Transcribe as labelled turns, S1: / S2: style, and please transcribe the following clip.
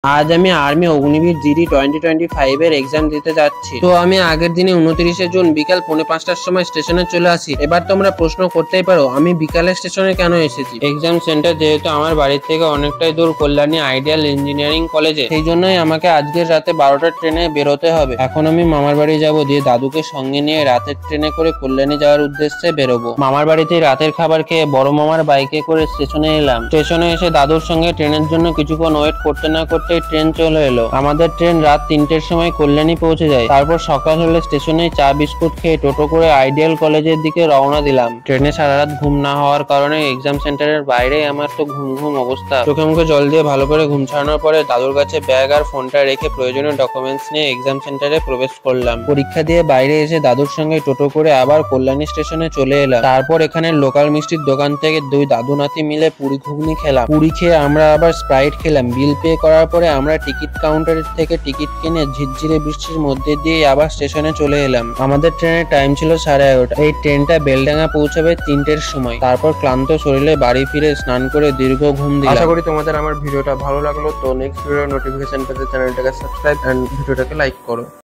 S1: আজ আমি army Agniveer GD 2025 এর এক্সাম দিতে যাচ্ছি। তো আমি আগের দিনে 29শে জুন বিকাল 4:45টার সময় স্টেশনে চলে আসি। এবার তোমরা প্রশ্ন করতেই পারো আমি বিকালে স্টেশনে কেন এসেছি। এক্সাম সেন্টার যেহেতু আমার বাড়ির থেকে অনেকটাই দূর কল্যাণী আইডিয়াল ইঞ্জিনিয়ারিং কলেজে, সেই জন্যই আমাকে আজকের রাতে 12টার ট্রেনে বেরোতে হবে। এখন আমি মামার বাড়ি যাব, দিয়ে দাদুকে সঙ্গে নিয়ে রাতের ট্রেনে করে কল্যাণী যাওয়ার উদ্দেশ্যে বেরোবো। মামার বাড়িতে রাতের খাবার খেয়ে বড় মামার বাইকে করে স্টেশনে এলাম। স্টেশনে এসে দাদুর সঙ্গে ট্রেনের জন্য কিছুক্ষণ ওয়েট করতে না করতে ট্রেন চলে এলো। আমাদের ট্রেন রাত 3টের সময় কল্যাণী পৌঁছে যায়। তারপর সকাল হলে স্টেশনে চা বিস্কুট খেয়ে টোটো করে আইডিয়াল কলেজের দিকে রওনা দিলাম। ট্রেনে সারা রাত ঘুম না হওয়ার কারণে এক্সাম সেন্টারের বাইরে আমার তো ঘুম ঘুম অবস্থা। চোখে মুখে জল দিয়ে ভালো করে ঘুম ছাড়ানোর পরে দাদুর কাছে ব্যাগ আর ফোনটা রেখে প্রয়োজনীয় ডকুমেন্টস নিয়ে এক্সাম সেন্টারে প্রবেশ করলাম। পরীক্ষা দিয়ে বাইরে এসে দাদুর সঙ্গে টোটো করে আবার কল্যাণী স্টেশনে চলে এলাম। তারপর এখানে লোকাল মিষ্টির দোকান থেকে দুই দাদু নাতি মিলে পুরি ঘুগনি খেলাম। পুরি খেয়ে আমরা আবার স্প্রাইট খেলাম। বিল পে করার পরে আমরা টিকিট কাউন্টারের থেকে টিকিট কিনে ঝিরঝিরে বৃষ্টির মধ্যে দিয়ে আবার স্টেশনে চলে এলাম। আমাদের ট্রেনের টাইম ছিল 11:30। এই ট্রেনটা বেলডাঙ্গা পৌঁছাবে 3টের সময়। তারপর ক্লান্ত শরীরে বাড়ি ফিরে স্নান করে দীর্ঘ ঘুম দিলাম। আশা করি তোমাদের আমার ভিডিওটা ভালো লাগলো। তো নেক্সট ভিডিও নোটিফিকেশন পেতে চ্যানেলটাকে সাবস্ক্রাইব এন্ড ভিডিওটাকে লাইক করো।